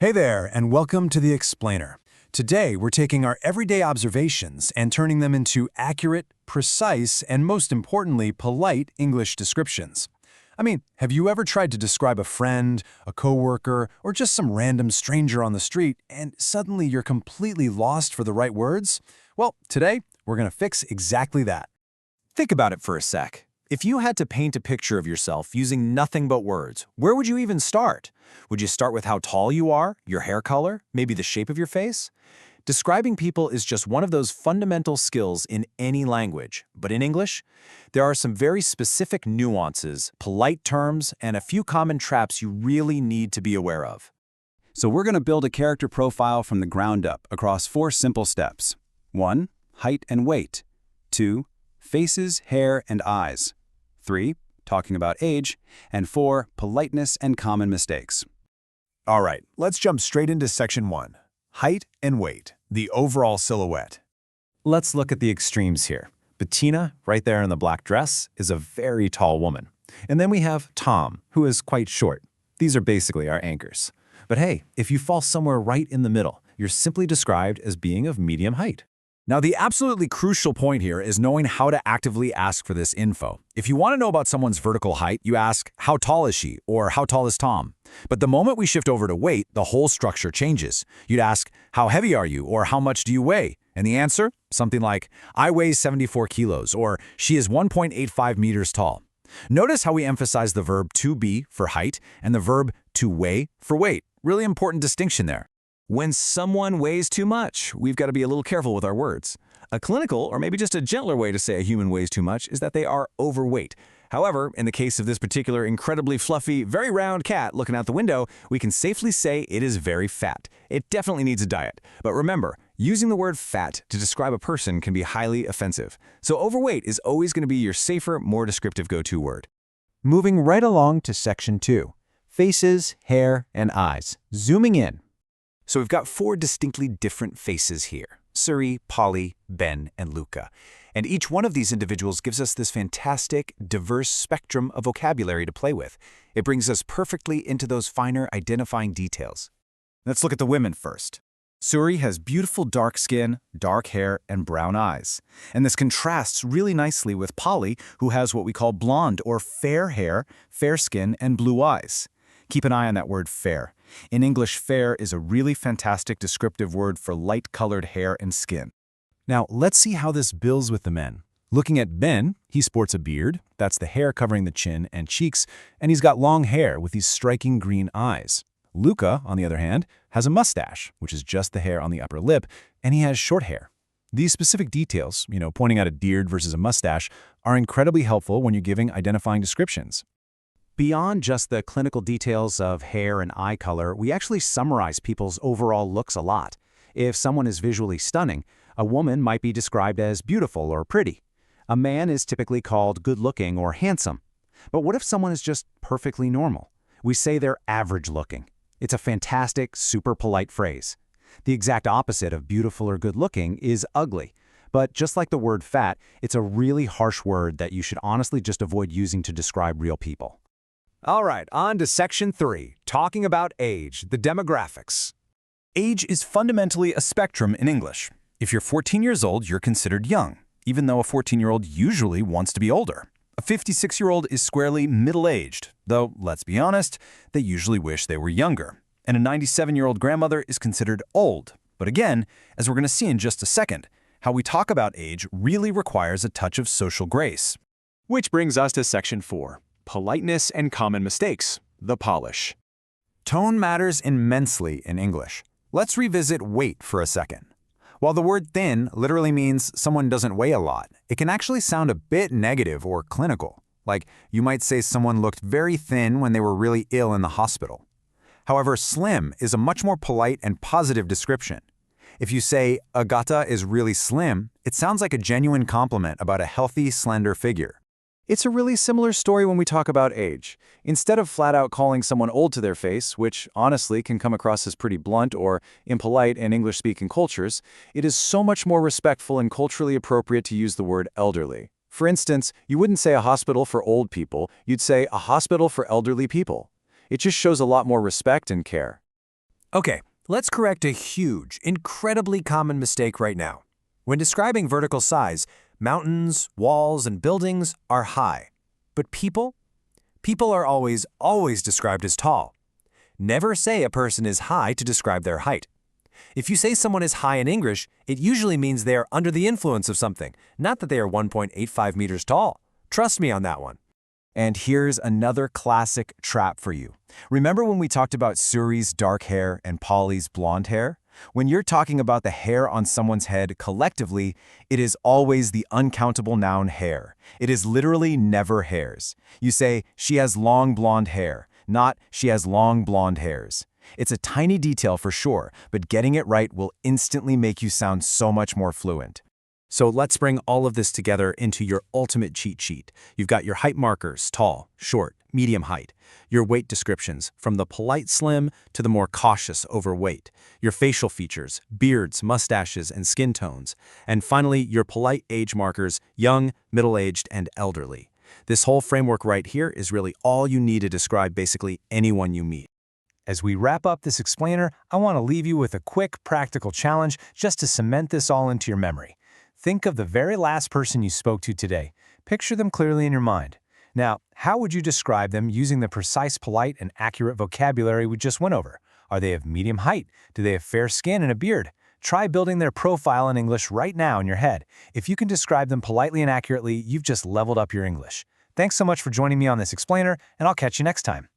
Hey there, and welcome to The Explainer. Today, we're taking our everyday observations and turning them into accurate, precise, and most importantly, polite English descriptions. I mean, have you ever tried to describe a friend, a coworker, or just some random stranger on the street, and suddenly you're completely lost for the right words? Well, today, we're going to fix exactly that. Think about it for a sec. If you had to paint a picture of yourself using nothing but words, where would you even start? Would you start with how tall you are, your hair color, maybe the shape of your face? Describing people is just one of those fundamental skills in any language. But in English, there are some very specific nuances, polite terms, and a few common traps you really need to be aware of. So we're going to build a character profile from the ground up across 4 simple steps. 1. Height and weight. 2. Faces, hair, and eyes. 3. Talking about age. And 4. Politeness and common mistakes. All right, let's jump straight into section 1. Height and weight, the overall silhouette. Let's look at the extremes here. Bettina, right there in the black dress, is a very tall woman. And then we have Tom, who is quite short. These are basically our anchors. But hey, if you fall somewhere right in the middle, you're simply described as being of medium height. Now, the absolutely crucial point here is knowing how to actively ask for this info. If you want to know about someone's vertical height, you ask, how tall is she? Or how tall is Tom? But the moment we shift over to weight, the whole structure changes. You'd ask, how heavy are you? Or how much do you weigh? And the answer? Something like, I weigh 74 kilos, or she is 1.85 meters tall. Notice how we emphasize the verb to be for height and the verb to weigh for weight. Really important distinction there. When someone weighs too much, we've got to be a little careful with our words. A clinical, or maybe just a gentler way to say a human weighs too much is that they are overweight. However, in the case of this particular incredibly fluffy, very round cat looking out the window, we can safely say it is very fat. It definitely needs a diet. But remember, using the word fat to describe a person can be highly offensive. So overweight is always going to be your safer, more descriptive go-to word. Moving right along to section 2, faces, hair, and eyes. Zooming in. So we've got 4 distinctly different faces here. Suri, Polly, Ben, and Luca. And each one of these individuals gives us this fantastic, diverse spectrum of vocabulary to play with. It brings us perfectly into those finer identifying details. Let's look at the women first. Suri has beautiful dark skin, dark hair, and brown eyes. And this contrasts really nicely with Polly, who has what we call blonde or fair hair, fair skin, and blue eyes. Keep an eye on that word fair. In English, fair is a really fantastic descriptive word for light-colored hair and skin. Now, let's see how this builds with the men. Looking at Ben, he sports a beard, that's the hair covering the chin and cheeks, and he's got long hair with these striking green eyes. Luca, on the other hand, has a mustache, which is just the hair on the upper lip, and he has short hair. These specific details, pointing out a beard versus a mustache, are incredibly helpful when you're giving identifying descriptions. Beyond just the clinical details of hair and eye color, we actually summarize people's overall looks a lot. If someone is visually stunning, a woman might be described as beautiful or pretty. A man is typically called good-looking or handsome. But what if someone is just perfectly normal? We say they're average-looking. It's a fantastic, super polite phrase. The exact opposite of beautiful or good-looking is ugly. But just like the word fat, it's a really harsh word that you should honestly just avoid using to describe real people. All right, on to section 3, talking about age, the demographics. Age is fundamentally a spectrum in English. If you're 14 years old, you're considered young, even though a 14-year-old usually wants to be older. A 56-year-old is squarely middle-aged, though, let's be honest, they usually wish they were younger. And a 97-year-old grandmother is considered old. But again, as we're going to see in just a second, how we talk about age really requires a touch of social grace. Which brings us to section 4. Politeness and common mistakes, the polish. Tone matters immensely in English. Let's revisit weight for a second. While the word thin literally means someone doesn't weigh a lot, it can actually sound a bit negative or clinical. Like, you might say someone looked very thin when they were really ill in the hospital. However, slim is a much more polite and positive description. If you say, Agata is really slim, it sounds like a genuine compliment about a healthy, slender figure. It's a really similar story when we talk about age. Instead of flat out calling someone old to their face, which honestly can come across as pretty blunt or impolite in English-speaking cultures, it is so much more respectful and culturally appropriate to use the word elderly. For instance, you wouldn't say a hospital for old people, you'd say a hospital for elderly people. It just shows a lot more respect and care. Okay, let's correct a huge, incredibly common mistake right now. When describing vertical size, mountains, walls, and buildings are high. But people? People are always described as tall. Never say a person is high to describe their height. If you say someone is high in English, it usually means they are under the influence of something, not that they are 1.85 meters tall. Trust me on that one. And here's another classic trap for you. Remember when we talked about Suri's dark hair and Polly's blonde hair? When you're talking about the hair on someone's head collectively, it is always the uncountable noun hair. It is literally never hairs. You say, she has long blonde hair, not she has long blonde hairs. It's a tiny detail for sure, but getting it right will instantly make you sound so much more fluent. So let's bring all of this together into your ultimate cheat sheet. You've got your height markers, tall, short, medium height. Your weight descriptions, from the polite slim to the more cautious overweight. Your facial features, beards, mustaches, and skin tones. And finally, your polite age markers, young, middle-aged, and elderly. This whole framework right here is really all you need to describe basically anyone you meet. As we wrap up this explainer, I want to leave you with a quick, practical challenge just to cement this all into your memory. Think of the very last person you spoke to today. Picture them clearly in your mind. Now, how would you describe them using the precise, polite, and accurate vocabulary we just went over? Are they of medium height? Do they have fair skin and a beard? Try building their profile in English right now in your head. If you can describe them politely and accurately, you've just leveled up your English. Thanks so much for joining me on this explainer, and I'll catch you next time.